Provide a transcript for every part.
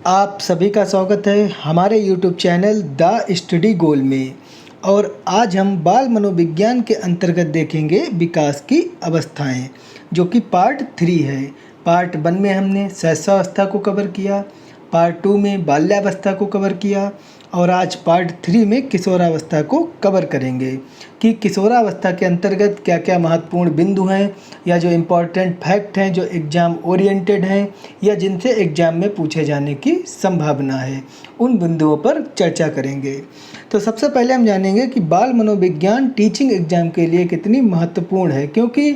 आप सभी का स्वागत है हमारे YouTube चैनल द स्टडी गोल में। और आज हम बाल मनोविज्ञान के अंतर्गत देखेंगे विकास की अवस्थाएं, जो कि पार्ट 3 है। पार्ट 1 में हमने शैशवावस्था को कवर किया, पार्ट 2 में बाल्यावस्था को कवर किया और आज पार्ट 3 में किशोरावस्था को कवर करेंगे कि किशोरावस्था के अंतर्गत क्या क्या महत्वपूर्ण बिंदु हैं या जो इम्पोर्टेंट फैक्ट हैं जो एग्ज़ाम ओरिएंटेड हैं या जिनसे एग्ज़ाम में पूछे जाने की संभावना है, उन बिंदुओं पर चर्चा करेंगे। तो सबसे पहले हम जानेंगे कि बाल मनोविज्ञान टीचिंग एग्ज़ाम के लिए कितनी महत्वपूर्ण है, क्योंकि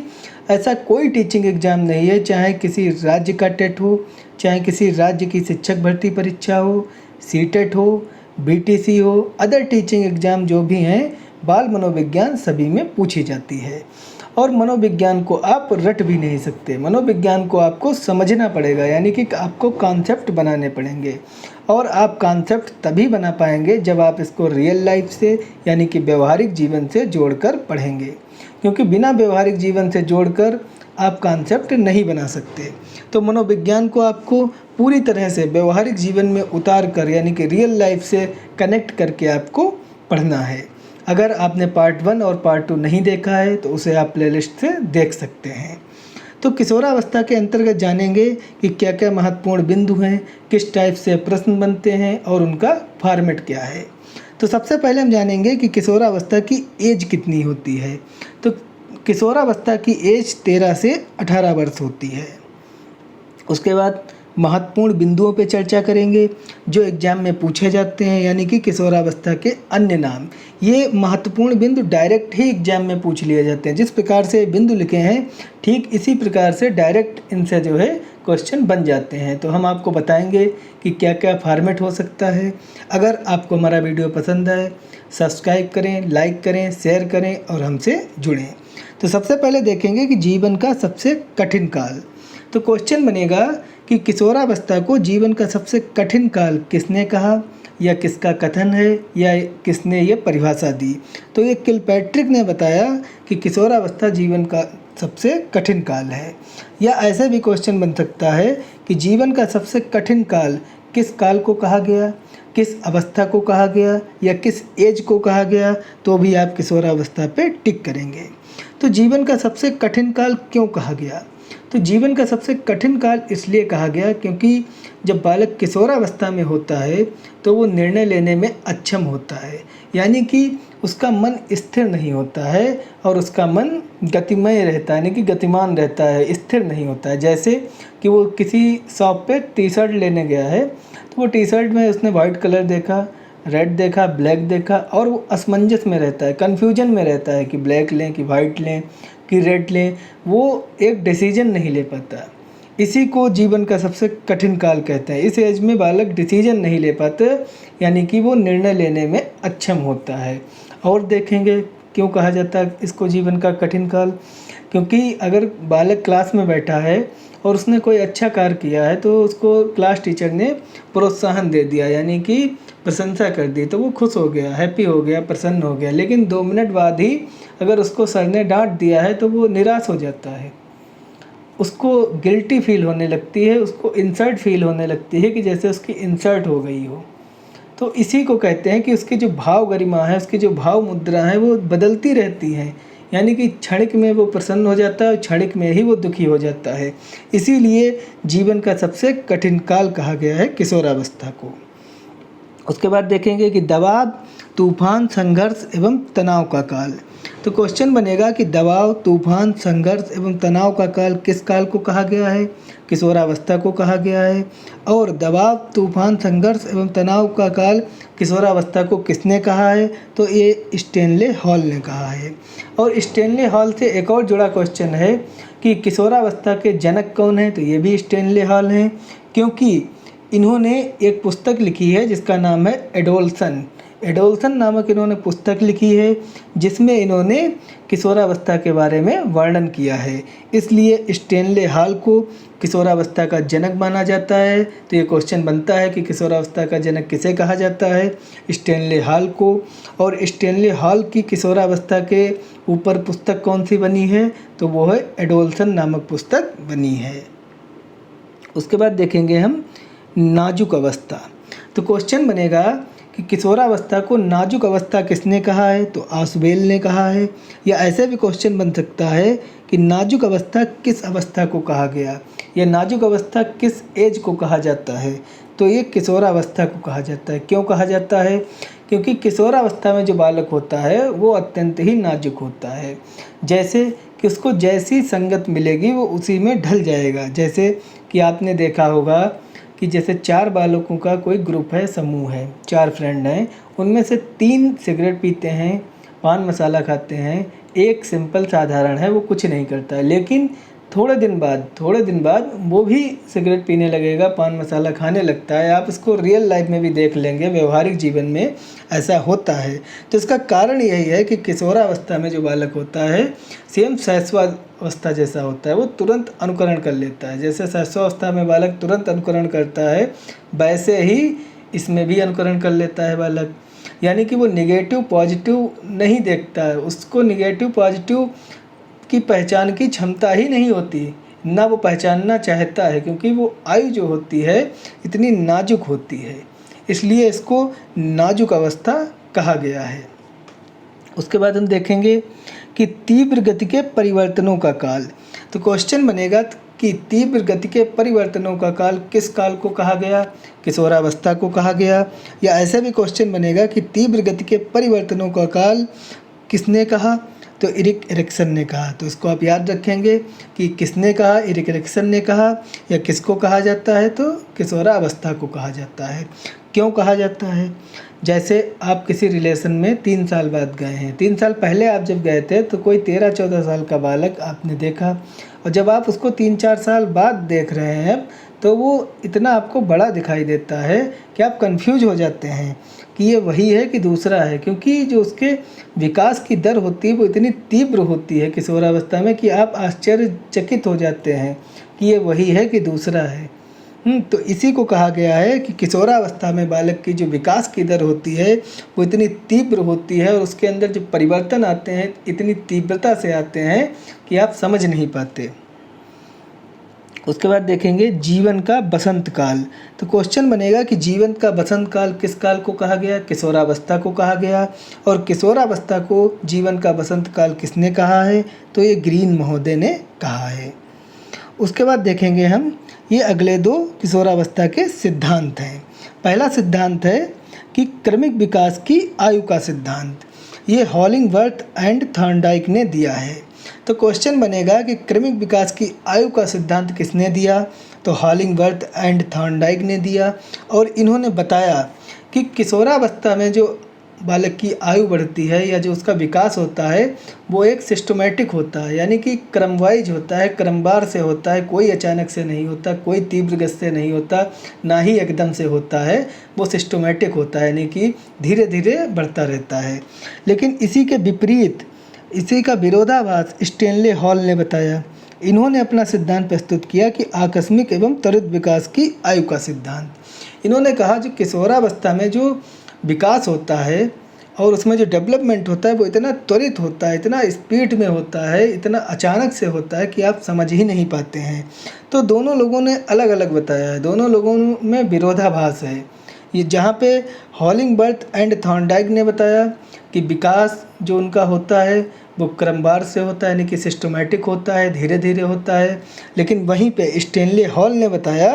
ऐसा कोई टीचिंग एग्ज़ाम नहीं है, चाहे किसी राज्य का टेट हो, चाहे किसी राज्य की शिक्षक भर्ती परीक्षा हो, सीटेट हो, बीटीसी हो, अदर टीचिंग एग्ज़ाम जो भी हैं, बाल मनोविज्ञान सभी में पूछी जाती है। और मनोविज्ञान को आप रट भी नहीं सकते, मनोविज्ञान को आपको समझना पड़ेगा, यानी कि आपको कॉन्सेप्ट बनाने पड़ेंगे। और आप कॉन्सेप्ट तभी बना पाएंगे जब आप इसको रियल लाइफ से यानी कि व्यवहारिक जीवन से जोड़कर पढ़ेंगे, क्योंकि बिना व्यवहारिक जीवन से जोड़कर आप कॉन्सेप्ट नहीं बना सकते। तो मनोविज्ञान को आपको पूरी तरह से व्यवहारिक जीवन में उतार कर यानी कि रियल लाइफ से कनेक्ट करके आपको पढ़ना है। अगर आपने पार्ट 1 और पार्ट 2 नहीं देखा है तो उसे आप प्लेलिस्ट से देख सकते हैं। तो किशोरावस्था के अंतर्गत जानेंगे कि क्या क्या महत्वपूर्ण बिंदु हैं, किस टाइप से प्रश्न बनते हैं और उनका फॉर्मेट क्या है। तो सबसे पहले हम जानेंगे कि किशोरावस्था की एज कितनी होती है। तो किशोरावस्था की एज 13 से 18 वर्ष होती है। उसके बाद महत्वपूर्ण बिंदुओं पे चर्चा करेंगे जो एग्जाम में पूछे जाते हैं, यानी कि किशोरावस्था के अन्य नाम। ये महत्वपूर्ण बिंदु डायरेक्ट ही एग्जाम में पूछ लिए जाते हैं। जिस प्रकार से बिंदु लिखे हैं ठीक इसी प्रकार से डायरेक्ट इनसे जो है क्वेश्चन बन जाते हैं। तो हम आपको बताएंगे कि क्या क्या फॉर्मेट हो सकता है। अगर आपको हमारा वीडियो पसंद आए सब्सक्राइब करें, लाइक करें, शेयर करें और हमसे जुड़ें। तो सबसे पहले देखेंगे कि जीवन का सबसे कठिन काल। तो क्वेश्चन बनेगा कि किशोरावस्था को जीवन का सबसे कठिन काल किसने कहा या किसका कथन है या किसने ये परिभाषा दी। तो ये किलपैट्रिक ने बताया कि किशोरावस्था जीवन का सबसे कठिन काल है। या ऐसे भी क्वेश्चन बन सकता है कि जीवन का सबसे कठिन काल किस काल को कहा गया, किस अवस्था को कहा गया या किस एज को कहा गया, तो भी आप किशोरावस्था पे टिक करेंगे। तो जीवन का सबसे कठिन काल क्यों कहा गया? तो जीवन का सबसे कठिन काल इसलिए कहा गया क्योंकि जब बालक किशोरावस्था में होता है तो वो निर्णय लेने में अक्षम होता है, यानी कि उसका मन स्थिर नहीं होता है और उसका मन गतिमय रहता है, यानी कि गतिमान रहता है, स्थिर नहीं होता है। जैसे कि वो किसी शॉप पे टी शर्ट लेने गया है तो वो टी शर्ट में उसने वाइट कलर देखा, रेड देखा, ब्लैक देखा और वो असमंजस में रहता है, कन्फ्यूजन में रहता है कि ब्लैक लें कि वाइट लें कि रेड लें। वो एक डिसीजन नहीं ले पाता। इसी को जीवन का सबसे कठिन काल कहते हैं। इस एज में बालक डिसीजन नहीं ले पाते, यानी कि वो निर्णय लेने में अक्षम होता है। और देखेंगे क्यों कहा जाता है इसको जीवन का कठिन काल, क्योंकि अगर बालक क्लास में बैठा है और उसने कोई अच्छा कार्य किया है तो उसको क्लास टीचर ने प्रोत्साहन दे दिया, यानी कि प्रशंसा कर दी, तो वो खुश हो गया, हैप्पी हो गया, प्रसन्न हो गया। लेकिन 2 मिनट बाद ही अगर उसको सर ने डांट दिया है तो वो निराश हो जाता है, उसको गिल्टी फील होने लगती है, उसको इंसल्ट फील होने लगती है कि जैसे उसकी इंसल्ट हो गई हो। तो इसी को कहते हैं कि उसकी जो भाव गरिमा है, उसकी जो भाव मुद्रा है वो बदलती रहती हैं, यानी कि क्षणिक में वो प्रसन्न हो जाता है और क्षणिक में ही वो दुखी हो जाता है। इसीलिए जीवन का सबसे कठिन काल कहा गया है किशोरावस्था को। उसके बाद देखेंगे कि दबाव, तूफान, संघर्ष एवं तनाव का काल। तो क्वेश्चन बनेगा कि दबाव, तूफान, संघर्ष एवं तनाव का काल किस काल को कहा गया है? किशोरावस्था को कहा गया है। और दबाव, तूफान, संघर्ष एवं तनाव का काल किशोरावस्था को किसने कहा है? तो ये स्टेनले हॉल ने कहा है। और स्टेनले हॉल से एक और जुड़ा क्वेश्चन है कि किशोरावस्था के जनक कौन है? तो ये भी स्टेनले हॉल हैं, क्योंकि इन्होंने एक पुस्तक लिखी है जिसका नाम है एडोल्सन। एडोल्सन नामक इन्होंने पुस्तक लिखी है जिसमें इन्होंने किशोरावस्था के बारे में वर्णन किया है। इसलिए स्टेनले हॉल को किशोरावस्था का जनक माना जाता है। तो ये क्वेश्चन बनता है कि किशोरावस्था का जनक किसे कहा जाता है? स्टेनले हॉल को। और स्टेनले हॉल की किशोरावस्था के ऊपर पुस्तक कौन सी बनी है? तो वो है एडोल्सन नामक पुस्तक बनी है। उसके बाद देखेंगे हम नाजुक अवस्था। तो क्वेश्चन बनेगा कि किशोरावस्था को नाजुक अवस्था किसने कहा है? तो आसुबेल ने कहा है। या ऐसे भी क्वेश्चन बन सकता है कि नाजुक अवस्था किस अवस्था को कहा गया, या नाजुक अवस्था किस एज को कहा जाता है? तो ये किशोरावस्था को कहा जाता है। क्यों कहा जाता है? क्योंकि किशोरावस्था में जो बालक होता है वो अत्यंत ही नाजुक होता है। जैसे कि उसको जैसी संगत मिलेगी वो उसी में ढल जाएगा। जैसे कि आपने देखा होगा कि जैसे 4 बालकों का कोई ग्रुप है, समूह है, 4 फ्रेंड हैं, उनमें से 3 सिगरेट पीते हैं, पान मसाला खाते हैं, एक सिंपल साधारण है, वो कुछ नहीं करता है। लेकिन थोड़े दिन बाद वो भी सिगरेट पीने लगेगा, पान मसाला खाने लगता है। आप इसको रियल लाइफ में भी देख लेंगे, व्यवहारिक जीवन में ऐसा होता है। तो इसका कारण यही है कि किशोरावस्था में जो बालक होता है सेम शैशवावस्था जैसा होता है, वो तुरंत अनुकरण कर लेता है। जैसे शैशवावस्था में बालक तुरंत अनुकरण करता है, वैसे ही इसमें भी अनुकरण कर लेता है बालक। यानी कि वो निगेटिव पॉजिटिव नहीं देखता है, उसको निगेटिव पॉजिटिव की पहचान की क्षमता ही नहीं होती, ना वो पहचानना चाहता है, क्योंकि वो आयु जो होती है इतनी नाजुक होती है, इसलिए इसको नाजुक अवस्था कहा गया है। उसके बाद हम देखेंगे कि तीव्र गति के परिवर्तनों का काल। तो क्वेश्चन बनेगा कि तीव्र गति के परिवर्तनों का काल किस काल को कहा गया? किशोरावस्था को कहा गया। या ऐसा भी क्वेश्चन बनेगा कि तीव्र गति के परिवर्तनों का काल किसने कहा? तो इरिक एरिक्सन ने कहा। तो इसको आप याद रखेंगे कि किसने कहा, इरिक एरिक्सन ने कहा। या किसको कहा जाता है? तो किशोरावस्था को कहा जाता है। क्यों कहा जाता है? जैसे आप किसी रिलेशन में 3 साल बाद गए हैं, 3 साल पहले आप जब गए थे तो कोई 13-14 साल का बालक आपने देखा, और जब आप उसको 3-4 साल बाद देख रहे हैं तो वो इतना आपको बड़ा दिखाई देता है कि आप कंफ्यूज हो जाते हैं कि ये वही है कि दूसरा है, क्योंकि जो उसके विकास की दर होती है वो इतनी तीव्र होती है किशोरावस्था में कि आप आश्चर्यचकित हो जाते हैं कि ये वही है कि दूसरा है। तो इसी को कहा गया है कि किशोरावस्था में बालक की जो विकास की दर होती है वो इतनी तीव्र होती है, और उसके अंदर जो परिवर्तन आते हैं इतनी तीव्रता से आते हैं कि आप समझ नहीं पाते। उसके बाद देखेंगे जीवन का बसंत काल। तो क्वेश्चन बनेगा कि जीवन का बसंत काल किस काल को कहा गया? किशोरावस्था को कहा गया। और किशोरावस्था को जीवन का बसंत काल किसने कहा है? तो ये ग्रीन महोदय ने कहा है। उसके बाद देखेंगे हम ये अगले 2 किशोरावस्था के सिद्धांत हैं। पहला सिद्धांत है कि क्रमिक विकास की आयु का सिद्धांत। ये हॉलिंगवर्थ एंड थॉर्नडाइक ने दिया है। तो क्वेश्चन बनेगा कि क्रमिक विकास की आयु का सिद्धांत किसने दिया? तो हॉलिंगवर्थ एंड थॉर्नडाइक ने दिया। और इन्होंने बताया कि किशोरावस्था में जो बालक की आयु बढ़ती है या जो उसका विकास होता है वो एक सिस्टमेटिक होता है, यानी कि क्रमवाइज होता है, क्रमवार से होता है, कोई अचानक से नहीं होता, कोई तीव्र गति से नहीं होता, ना ही एकदम से होता है, वो सिस्टमेटिक होता है, यानी कि धीरे धीरे बढ़ता रहता है। लेकिन इसी के विपरीत, इसी का विरोधाभास स्टेनले हॉल ने बताया। इन्होंने अपना सिद्धांत प्रस्तुत किया कि आकस्मिक एवं त्वरित विकास की आयु का सिद्धांत। इन्होंने कहा जो किशोरावस्था में जो विकास होता है और उसमें जो डेवलपमेंट होता है वो इतना त्वरित होता है, इतना स्पीड में होता है, इतना अचानक से होता है कि आप समझ ही नहीं पाते हैं। तो दोनों लोगों ने अलग अलग बताया है, दोनों लोगों में विरोधाभास है। ये जहाँ पे हॉलिंगवर्थ एंड थॉर्नडाइक ने बताया कि विकास जो उनका होता है वो क्रमवार से होता है, यानी कि सिस्टमेटिक होता है, धीरे धीरे होता है। लेकिन वहीं पे स्टेनले हॉल ने बताया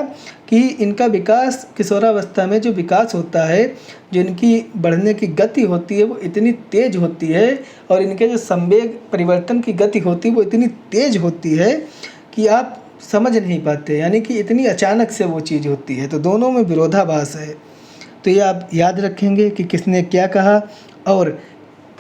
कि इनका विकास किशोरावस्था में जो विकास होता है, जो इनकी बढ़ने की गति होती है वो इतनी तेज़ होती है, और इनके जो संवेग परिवर्तन की गति होती है वो इतनी तेज़ होती है कि आप समझ नहीं पाते, यानी कि इतनी अचानक से वो चीज़ होती है। तो दोनों में विरोधाभास है। तो ये आप याद रखेंगे कि किसने क्या कहा और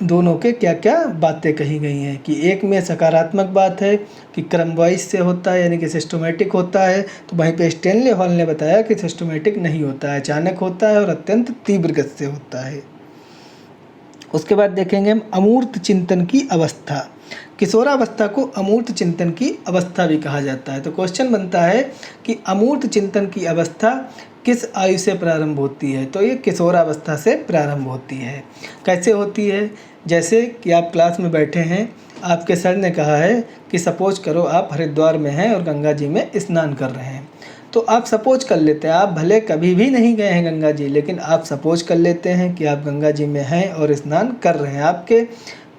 दोनों के क्या क्या बातें कही गई हैं। कि एक में सकारात्मक बात है कि क्रमवाइज से होता है, यानी कि सिस्टमेटिक होता है, तो वहीं पे स्टेनले हॉल ने बताया कि सिस्टमेटिक नहीं होता है, अचानक होता है और अत्यंत तीव्र गति से होता है। उसके बाद देखेंगे हम अमूर्त चिंतन की अवस्था। किशोरावस्था को अमूर्त चिंतन की अवस्था भी कहा जाता है। तो क्वेश्चन बनता है कि अमूर्त चिंतन की अवस्था किस आयु से प्रारंभ होती है? तो ये किशोरावस्था से प्रारंभ होती है। कैसे होती है? जैसे कि आप क्लास में बैठे हैं, आपके सर ने कहा है कि सपोज करो आप हरिद्वार में हैं और गंगा जी में स्नान कर रहे हैं। तो आप सपोज कर लेते हैं, आप भले कभी भी नहीं गए हैं गंगा जी, लेकिन आप सपोज कर लेते हैं कि आप गंगा जी में हैं और स्नान कर रहे हैं। आपके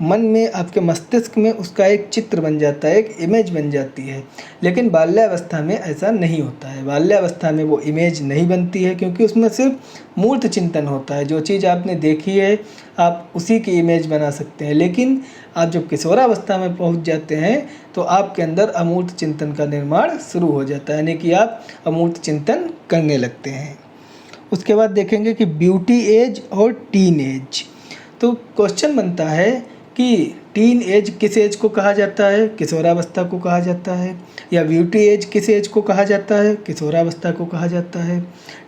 मन में, आपके मस्तिष्क में उसका एक चित्र बन जाता है, एक इमेज बन जाती है। लेकिन बाल्यावस्था में ऐसा नहीं होता है। बाल्यावस्था में वो इमेज नहीं बनती है, क्योंकि उसमें सिर्फ मूर्त चिंतन होता है। जो चीज़ आपने देखी है आप उसी की इमेज बना सकते हैं। लेकिन आप जब किशोरावस्था में पहुंच जाते हैं तो आपके अंदर अमूर्त चिंतन का निर्माण शुरू हो जाता है, यानी कि आप अमूर्त चिंतन करने लगते हैं। उसके बाद देखेंगे कि ब्यूटी एज और टीन एज। तो क्वेश्चन बनता है कि टीन एज किस एज को कहा जाता है? किशोरावस्था को कहा जाता है। या ब्यूटी एज किस एज को कहा जाता है? किशोरावस्था को कहा जाता है।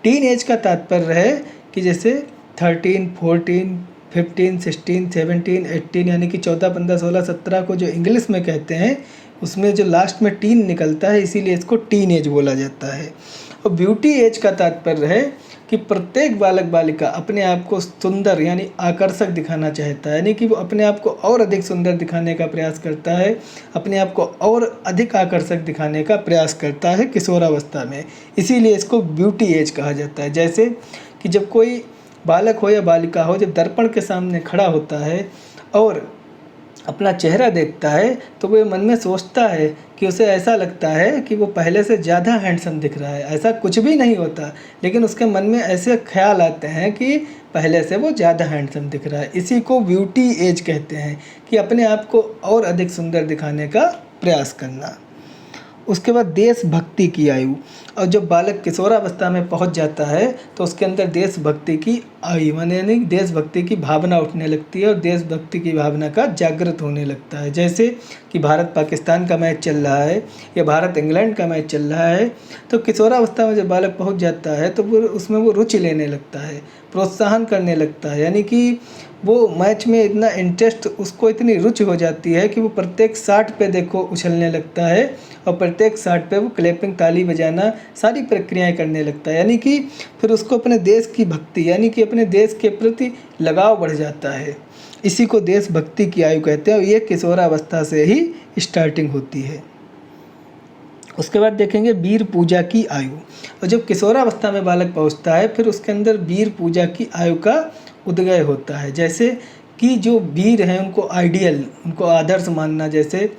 टीन एज का तात्पर्य है कि जैसे 13, 14, 15, 16, 17, 18, यानी कि 14, 15, 16, 17 को जो इंग्लिश में कहते हैं, उसमें जो लास्ट में टीन निकलता है, इसीलिए इसको टीन एज बोला जाता है। और ब्यूटी एज का तात्पर्य है कि प्रत्येक बालक बालिका अपने आप को सुंदर यानी आकर्षक दिखाना चाहता है, यानी कि वो अपने आप को और अधिक सुंदर दिखाने का प्रयास करता है, अपने आप को और अधिक आकर्षक दिखाने का प्रयास करता है किशोरावस्था में। इसीलिए इसको ब्यूटी एज कहा जाता है। जैसे कि जब कोई बालक हो या बालिका हो, जब दर्पण के सामने खड़ा होता है और अपना चेहरा देखता है तो वो मन में सोचता है कि उसे ऐसा लगता है कि वो पहले से ज़्यादा हैंडसम दिख रहा है। ऐसा कुछ भी नहीं होता, लेकिन उसके मन में ऐसे ख्याल आते हैं कि पहले से वो ज़्यादा हैंडसम दिख रहा है। इसी को ब्यूटी एज कहते हैं, कि अपने आप को और अधिक सुंदर दिखाने का प्रयास करना। उसके बाद देशभक्ति की आयु। और जब बालक किशोरावस्था में पहुंच जाता है तो उसके अंदर देशभक्ति की आयु यानी देशभक्ति की भावना उठने लगती है और देशभक्ति की भावना का जागृत होने लगता है। जैसे कि भारत पाकिस्तान का मैच चल रहा है या भारत इंग्लैंड का मैच चल रहा है, तो किशोरावस्था में जब बालक पहुंच जाता है तो वो उसमें वो रुचि लेने लगता है, प्रोत्साहन करने लगता है। यानी कि वो मैच में इतना इंटरेस्ट, उसको इतनी रुचि हो जाती है कि वो प्रत्येक शॉट पे देखो उछलने लगता है और प्रत्येक शॉट पे वो क्लैपिंग, ताली बजाना, सारी प्रक्रियाएं करने लगता है। यानी कि फिर उसको अपने देश की भक्ति यानी कि अपने देश के प्रति लगाव बढ़ जाता है। इसी को देशभक्ति की आयु कहते हैं और ये किशोरावस्था से ही स्टार्टिंग होती है। उसके बाद देखेंगे वीर पूजा की आयु। और जब किशोरावस्था में बालक पहुंचता है फिर उसके अंदर वीर पूजा की आयु का उदय होता है। जैसे कि जो वीर हैं उनको आइडियल, उनको आदर्श मानना, जैसे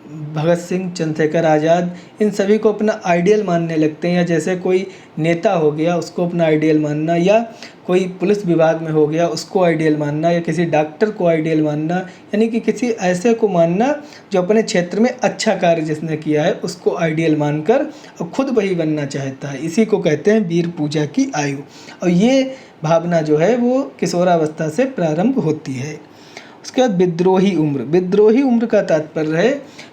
भगत सिंह, चंद्रशेखर आज़ाद, इन सभी को अपना आइडियल मानने लगते हैं। या जैसे कोई नेता हो गया उसको अपना आइडियल मानना, या कोई पुलिस विभाग में हो गया उसको आइडियल मानना, या किसी डॉक्टर को आइडियल मानना, यानी कि किसी ऐसे को मानना जो अपने क्षेत्र में अच्छा कार्य जिसने किया है उसको आइडियल मानकर और खुद वही बनना चाहता है। इसी को कहते हैं वीर पूजा की आयु। और ये भावना जो है वो किशोरावस्था से प्रारंभ होती है। उसके बाद विद्रोही उम्र। विद्रोही उम्र का तात्पर्य है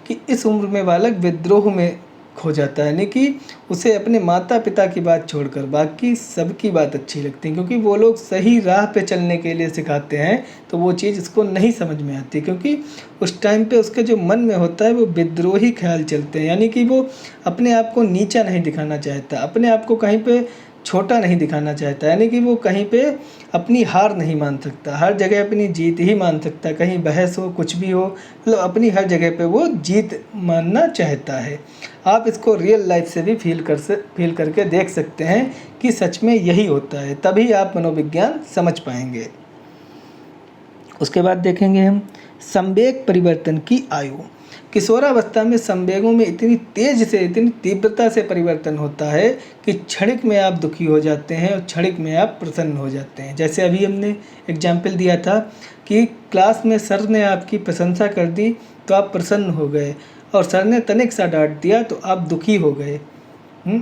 कि इस उम्र में बालक विद्रोह में खो जाता है, यानी कि उसे अपने माता पिता की बात छोड़कर बाकी सबकी बात अच्छी लगती है, क्योंकि वो लोग सही राह पे चलने के लिए सिखाते हैं तो वो चीज़ इसको नहीं समझ में आती, क्योंकि उस टाइम पे उसके जो मन में होता है वो विद्रोही ख्याल चलते हैं। यानी कि वो अपने आप को नीचा नहीं दिखाना चाहता, अपने आप को कहीं पे छोटा नहीं दिखाना चाहता, यानी कि वो कहीं पे अपनी हार नहीं मान सकता, हर जगह अपनी जीत ही मान सकता। कहीं बहस हो, कुछ भी हो, मतलब अपनी हर जगह पे वो जीत मानना चाहता है। आप इसको रियल लाइफ से भी फील करके देख सकते हैं कि सच में यही होता है, तभी आप मनोविज्ञान समझ पाएंगे। उसके बाद देखेंगे हम संवेग परिवर्तन की आयु। किशोरावस्था में संवेगों में इतनी तेज से, इतनी तीव्रता से परिवर्तन होता है कि क्षणिक में आप दुखी हो जाते हैं और क्षणिक में आप प्रसन्न हो जाते हैं। जैसे अभी हमने एग्जाम्पल दिया था कि क्लास में सर ने आपकी प्रशंसा कर दी तो आप प्रसन्न हो गए, और सर ने तनिक सा डांट दिया तो आप दुखी हो गए,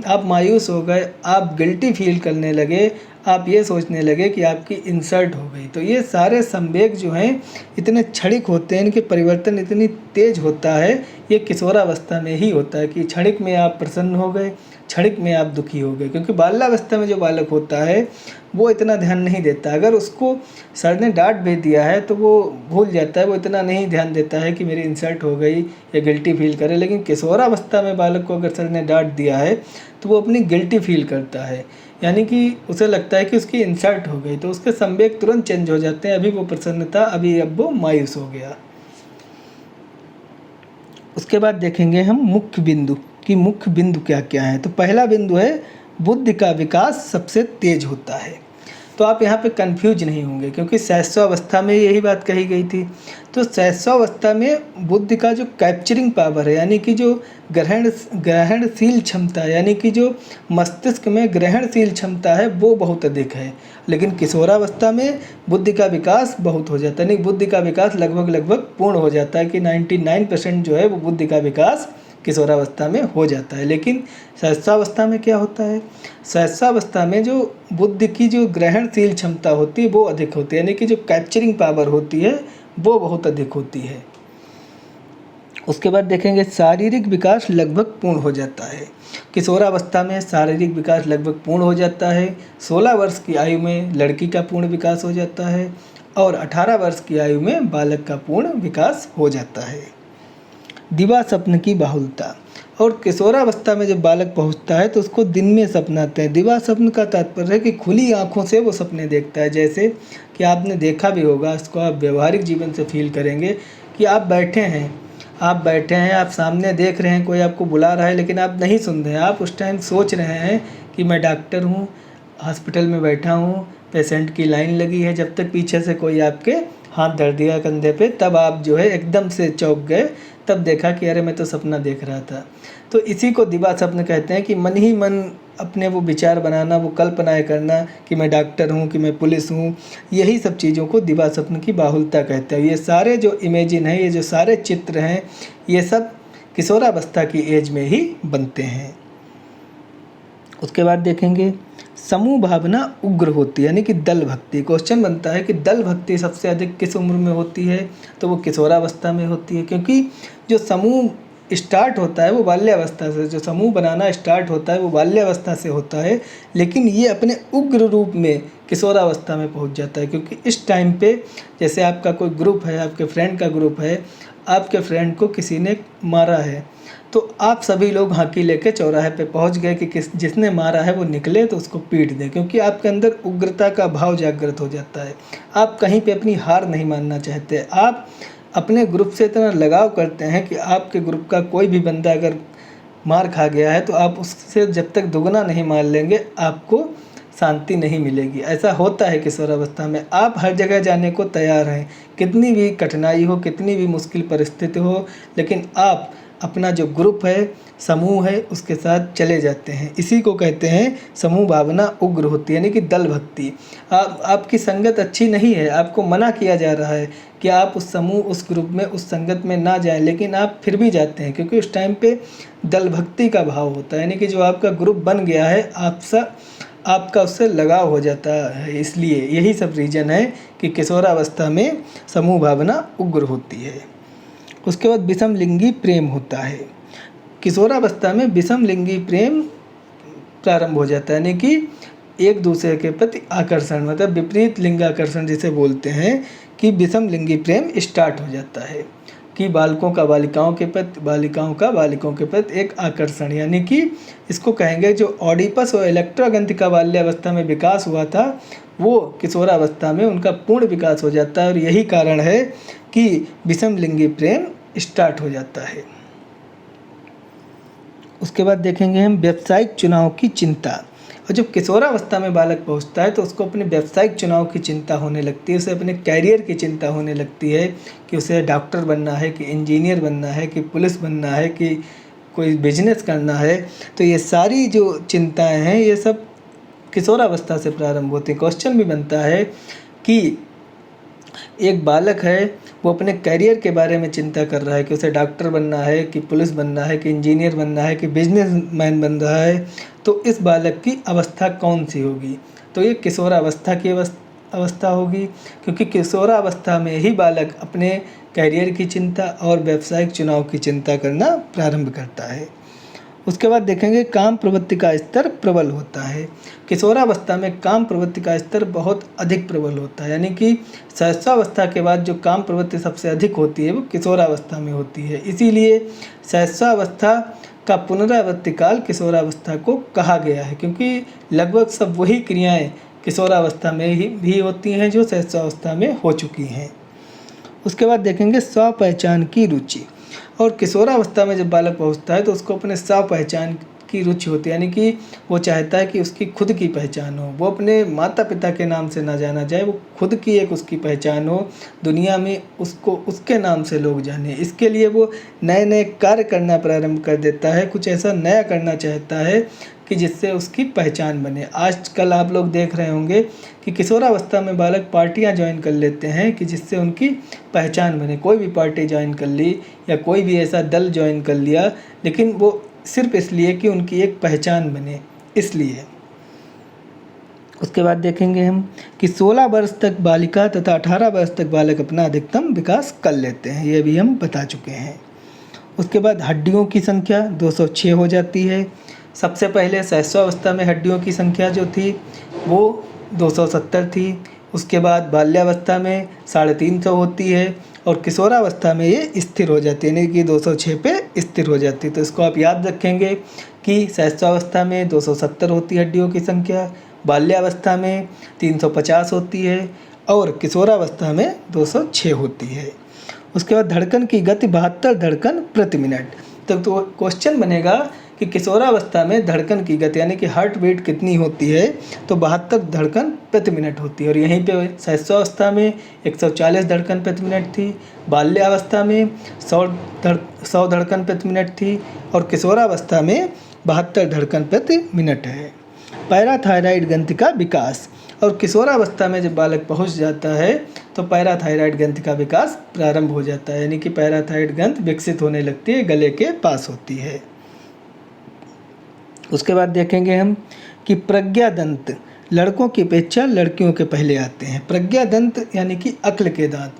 आप मायूस हो गए, आप गिल्टी फील करने लगे, आप ये सोचने लगे कि आपकी इंसल्ट हो गई। तो ये सारे संवेग जो हैं इतने क्षणिक होते हैं, इनके परिवर्तन इतनी तेज होता है, ये किशोरावस्था में ही होता है कि क्षणिक में आप प्रसन्न हो गए, क्षणिक में आप दुखी हो गए। क्योंकि बाल्यावस्था में जो बालक होता है वो इतना ध्यान नहीं देता, अगर उसको सर ने डांट भी दिया है तो वो भूल जाता है, वो इतना नहीं ध्यान देता है कि मेरी इंसल्ट हो गई या गिल्टी फील करे। लेकिन किशोरावस्था में बालक को अगर सर ने डांट दिया है तो वो अपनी गिल्टी फील करता है, यानी कि उसे लगता है कि उसकी इंसल्ट हो गई, तो उसके संवेग तुरंत चेंज हो जाते हैं। अभी वो प्रसन्न था, अब वो मायूस हो गया। उसके बाद देखेंगे हम मुख्य बिंदु कि मुख्य बिंदु क्या क्या हैं। तो पहला बिंदु है बुद्धि का विकास सबसे तेज होता है। तो आप यहाँ पे कंफ्यूज नहीं होंगे क्योंकि शैशवावस्था में यही बात कही गई थी। तो शैशवावस्था में बुद्धि का जो कैप्चरिंग पावर है, यानी कि जो ग्रहणशील क्षमता, यानी कि जो मस्तिष्क में ग्रहणशील क्षमता है वो बहुत अधिक है। लेकिन किशोरावस्था में बुद्धि का विकास बहुत हो जाता है, यानी बुद्धि का विकास लगभग पूर्ण हो जाता है कि 99% जो है वो बुद्धि का विकास किशोरावस्था में हो जाता है। लेकिन शैशवावस्था में क्या होता है, शैशवावस्था में जो बुद्धि की जो ग्रहणशील क्षमता होती है वो अधिक होती है, यानी कि जो कैप्चरिंग पावर होती है वो बहुत अधिक होती है। उसके बाद देखेंगे शारीरिक विकास लगभग पूर्ण हो जाता है। किशोरावस्था में शारीरिक विकास लगभग पूर्ण हो जाता है। 16 वर्ष की आयु में लड़की का पूर्ण विकास हो जाता है और 18 वर्ष की आयु में बालक का पूर्ण विकास हो जाता है। दिवा स्वप्न की बाहुलता, और किशोरावस्था में जब बालक पहुंचता है तो उसको दिन में सपना आते हैं। दिवा स्वप्न का तात्पर्य है कि खुली आंखों से वो सपने देखता है। जैसे कि आपने देखा भी होगा, इसको आप व्यवहारिक जीवन से फील करेंगे कि आप बैठे हैं, आप सामने देख रहे हैं, कोई आपको बुला रहा है लेकिन आप नहीं सुन रहे हैं। आप उस टाइम सोच रहे हैं कि मैं डॉक्टर हूँ, हॉस्पिटल में बैठा हूँ, पेशेंट की लाइन लगी है, जब तक पीछे से कोई आपके हाथ धर दिया कंधे पे, तब आप जो है एकदम से चौंक गए, तब देखा कि अरे मैं तो सपना देख रहा था। तो इसी को दिवा स्वप्न कहते हैं कि मन ही मन अपने वो विचार बनाना, वो कल्पनाएं करना कि मैं डॉक्टर हूँ, कि मैं पुलिस हूँ, यही सब चीज़ों को दिवा स्वप्न की बाहुलता कहते हैं। ये सारे जो इमेजिन हैं, ये जो सारे चित्र हैं, ये सब किशोरावस्था की एज में ही बनते हैं। उसके बाद देखेंगे समूह भावना उग्र होती है, यानी कि दल भक्ति। क्वेश्चन बनता है कि दल भक्ति सबसे अधिक किस उम्र में होती है, तो वो किशोरावस्था में होती है, क्योंकि जो समूह स्टार्ट होता है वो बाल्यावस्था से, जो समूह बनाना स्टार्ट होता है वो बाल्यावस्था से होता है, लेकिन ये अपने उग्र रूप में किशोरावस्था में पहुंच जाता है। क्योंकि इस टाइम पे जैसे आपका कोई ग्रुप है, आपके फ्रेंड का ग्रुप है, आपके फ्रेंड को किसी ने मारा है, तो आप सभी लोग हाकी लेके चौराहे पे पहुंच गए कि जिसने मारा है वो निकले तो उसको पीट दें, क्योंकि आपके अंदर उग्रता का भाव जागृत हो जाता है। आप कहीं पे अपनी हार नहीं मानना चाहते, आप अपने ग्रुप से इतना लगाव करते हैं कि आपके ग्रुप का कोई भी बंदा अगर मार खा गया है तो आप उससे जब तक दुगना नहीं मार लेंगे आपको शांति नहीं मिलेगी। ऐसा होता है किशोरावस्था में। आप हर जगह जाने को तैयार हैं, कितनी भी कठिनाई हो, कितनी भी मुश्किल परिस्थिति हो, लेकिन आप अपना जो ग्रुप है, समूह है, उसके साथ चले जाते हैं। इसी को कहते हैं समूह भावना उग्र होती है, यानी कि दल भक्ति। आपकी संगत अच्छी नहीं है, आपको मना किया जा रहा है कि आप उस समूह, उस ग्रुप में, उस संगत में ना जाएं, लेकिन आप फिर भी जाते हैं क्योंकि उस टाइम पे दल भक्ति का भाव होता है, यानी कि जो आपका ग्रुप बन गया है, आपका उससे लगाव हो जाता है। इसलिए यही सब रीज़न है कि किशोरावस्था में समूह भावना उग्र होती है। उसके बाद विषम लिंगी प्रेम होता है। किशोरावस्था में विषम लिंगी प्रेम प्रारंभ हो जाता है, यानी कि एक दूसरे के प्रति आकर्षण, मतलब विपरीत लिंग आकर्षण जिसे बोलते हैं, कि विषम लिंगी प्रेम स्टार्ट हो जाता है कि बालकों का बालिकाओं के प्रति, बालिकाओं का बालिकों के प्रति एक आकर्षण, यानी कि इसको कहेंगे जो ऑडिपस और इलेक्ट्रा ग्रंथि का बाल्यावस्था में विकास हुआ था वो किशोरावस्था में उनका पूर्ण विकास हो जाता है, और यही कारण है कि विषम लिंगी प्रेम स्टार्ट हो जाता है। उसके बाद देखेंगे हम व्यावसायिक चुनाव की चिंता। और जब किशोरावस्था में बालक पहुंचता है तो उसको अपने व्यावसायिक चुनाव की चिंता होने लगती है, उसे अपने कैरियर की चिंता होने लगती है कि उसे डॉक्टर बनना है, कि इंजीनियर बनना है, कि पुलिस बनना है, कि कोई बिजनेस करना है। तो ये सारी जो चिंताएं हैं ये सब किशोरावस्था से प्रारंभ होती है। क्वेश्चन भी बनता है कि एक बालक है वो अपने करियर के बारे में चिंता कर रहा है कि उसे डॉक्टर बनना है, कि पुलिस बनना है, कि इंजीनियर बनना है, कि बिजनेसमैन बन रहा है, तो इस बालक की अवस्था कौन सी होगी? तो ये किशोरावस्था की अवस्था होगी, क्योंकि किशोरावस्था में ही बालक अपने करियर की चिंता और व्यावसायिक चुनाव की चिंता करना प्रारंभ करता है। उसके बाद देखेंगे काम प्रवृत्ति का स्तर प्रबल होता है। किशोरावस्था में काम प्रवृत्ति का स्तर बहुत अधिक प्रबल होता है, यानी कि शैशवावस्था के बाद जो काम प्रवृत्ति सबसे अधिक होती है वो किशोरावस्था में होती है। इसीलिए शैशवावस्था का पुनरावृत्ति काल किशोरावस्था को कहा गया है, क्योंकि लगभग सब वही क्रियाएं किशोरावस्था में ही भी होती हैं जो शैशवावस्था में हो चुकी हैं। उसके बाद देखेंगे स्व पहचान की रुचि। और किशोरावस्था में जब बालक पहुंचता है तो उसको अपने स्व पहचान की रुचि होती है, यानी कि वो चाहता है कि उसकी खुद की पहचान हो, वो अपने माता पिता के नाम से ना जाना जाए, वो खुद की एक उसकी पहचान हो, दुनिया में उसको उसके नाम से लोग जाने। इसके लिए वो नए नए कार्य करना प्रारंभ कर देता है, कुछ ऐसा नया करना चाहता है कि जिससे उसकी पहचान बने। आजकल आप लोग देख रहे होंगे कि किशोरावस्था में बालक पार्टियां ज्वाइन कर लेते हैं कि जिससे उनकी पहचान बने। कोई भी पार्टी ज्वाइन कर ली या कोई भी ऐसा दल ज्वाइन कर लिया, लेकिन वो सिर्फ इसलिए कि उनकी एक पहचान बने, इसलिए। उसके बाद देखेंगे हम कि 16 वर्ष तक बालिका तथा 18 वर्ष तक बालक अपना अधिकतम विकास कर लेते हैं, ये भी हम बता चुके हैं। उसके बाद हड्डियों की संख्या 206 हो जाती है। सबसे पहले शैशवावस्था में हड्डियों की संख्या जो थी वो 270 थी। उसके बाद बाल्यावस्था में 350 होती है और किशोरावस्था में ये स्थिर हो जाती है, यानी कि 206 पे स्थिर हो जाती है। तो इसको आप याद रखेंगे कि शैशवावस्था में 270 होती है हड्डियों की संख्या, बाल्यावस्था में 350 होती है और किशोरावस्था में 206 होती है। उसके बाद धड़कन की गति 72 धड़कन प्रति मिनट। तो क्वेश्चन बनेगा कि किशोरावस्था में धड़कन की गति यानी कि हार्ट बीट कितनी होती है, तो 72 धड़कन प्रति मिनट होती है। और यहीं पे शैशवावस्था में 140 धड़कन प्रति मिनट थी, बाल्यावस्था में 100 धड़कन प्रति मिनट थी और किशोरावस्था में 72 धड़कन प्रति मिनट है। पैराथायराइड ग्रंथि का विकास, और किशोरावस्था में जब बालक पहुंच जाता है तो पैराथायराइड ग्रंथि का विकास प्रारंभ हो जाता है, यानी कि पैराथायराइड ग्रंथि विकसित होने लगती है, गले के पास होती है। उसके बाद देखेंगे हम कि प्रज्ञादंत लड़कों की अपेक्षा लड़कियों के पहले आते हैं। प्रज्ञादंत यानी कि अक्ल के दांत,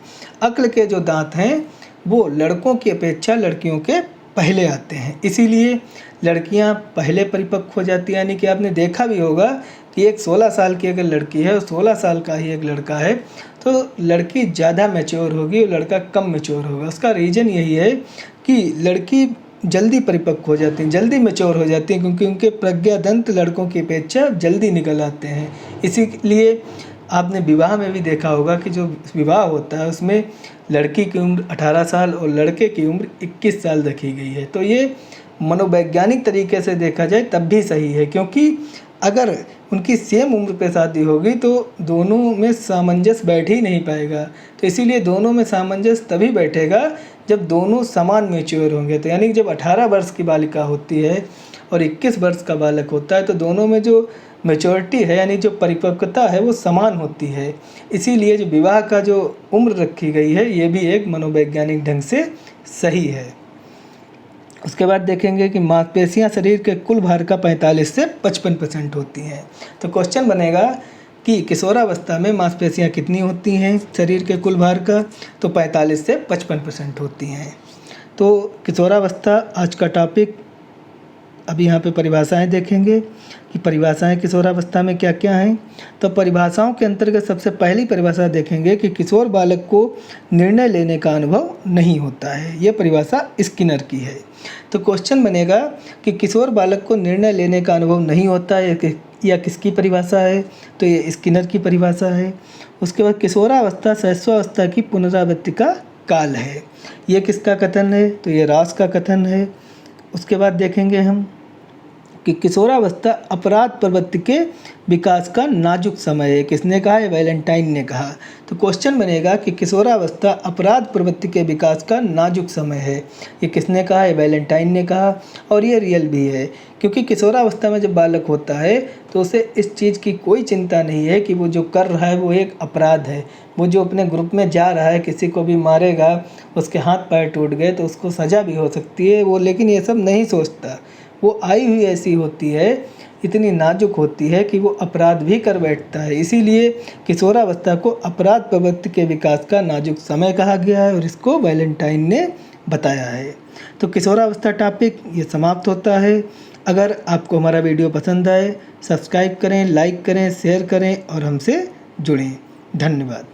अक्ल के जो दांत हैं वो लड़कों की अपेक्षा लड़कियों के पहले आते हैं, इसीलिए लड़कियां पहले परिपक्व हो जाती हैं। यानी कि आपने देखा भी होगा कि एक 16 साल की अगर लड़की है और 16 साल का ही एक लड़का है तो लड़की ज़्यादा मैच्योर होगी और लड़का कम मैच्योर होगा। उसका रीज़न यही है कि लड़की जल्दी परिपक्व हो जाती हैं, जल्दी मैच्योर हो जाती हैं, क्योंकि उनके प्रज्ञादंत लड़कों की अपेक्षा जल्दी निकल आते हैं। इसीलिए आपने विवाह में भी देखा होगा कि जो विवाह होता है उसमें लड़की की उम्र 18 साल और लड़के की उम्र 21 साल रखी गई है। तो ये मनोवैज्ञानिक तरीके से देखा जाए तब भी सही है, क्योंकि अगर उनकी सेम उम्र पे शादी होगी तो दोनों में सामंजस्य बैठ ही नहीं पाएगा। तो इसीलिए दोनों में सामंजस्य तभी बैठेगा जब दोनों समान मैच्योर होंगे। तो यानी कि जब 18 वर्ष की बालिका होती है और 21 वर्ष का बालक होता है तो दोनों में जो मैच्योरिटी है यानी जो परिपक्वता है वो समान होती है। इसीलिए जो विवाह का जो उम्र रखी गई है ये भी एक मनोवैज्ञानिक ढंग से सही है। उसके बाद देखेंगे कि मांसपेशियां शरीर के कुल भार का 45 से 55% होती हैं। तो क्वेश्चन बनेगा कि किशोरावस्था में मांसपेशियां कितनी होती हैं शरीर के कुल भार का, तो 45 से 55% होती हैं। तो किशोरावस्था आज का टॉपिक। अभी यहाँ पे परिभाषाएं देखेंगे कि परिभाषाएं किशोरावस्था में क्या क्या हैं। तो परिभाषाओं के अंतर्गत सबसे पहली परिभाषा देखेंगे कि किशोर बालक को निर्णय लेने का अनुभव नहीं होता है। ये परिभाषा स्किनर की है। तो क्वेश्चन बनेगा कि किशोर बालक को निर्णय लेने का अनुभव नहीं होता है या किसकी परिभाषा है, तो ये स्किनर की परिभाषा है। उसके बाद किशोरावस्था शैशवावस्था की पुनरावृत्ति का काल है, ये किसका कथन है, तो ये रॉस का कथन है। उसके बाद देखेंगे हम कि किशोरावस्था अपराध प्रवृत्ति के विकास का नाजुक समय है। किसने कहा है, वैलेंटाइन ने कहा। तो क्वेश्चन बनेगा कि किशोरावस्था अपराध प्रवृत्ति के विकास का नाजुक समय है, ये किसने कहा है, वैलेंटाइन ने कहा। और ये रियल भी है, क्योंकि किशोरावस्था में जब बालक होता है तो उसे इस चीज़ की कोई चिंता नहीं है कि वो जो कर रहा है वो एक अपराध है। वो जो अपने ग्रुप में जा रहा है, किसी को भी मारेगा, उसके हाथ पैर टूट गए तो उसको सज़ा भी हो सकती है वो, लेकिन ये सब नहीं सोचता। वो आई हुई ऐसी होती है, इतनी नाजुक होती है कि वो अपराध भी कर बैठता है। इसीलिए किशोरावस्था को अपराध प्रवृत्ति के विकास का नाजुक समय कहा गया है और इसको वैलेंटाइन ने बताया है। तो किशोरावस्था टॉपिक ये समाप्त होता है। अगर आपको हमारा वीडियो पसंद आए, सब्सक्राइब करें, लाइक करें, शेयर करें और हमसे जुड़ें। धन्यवाद।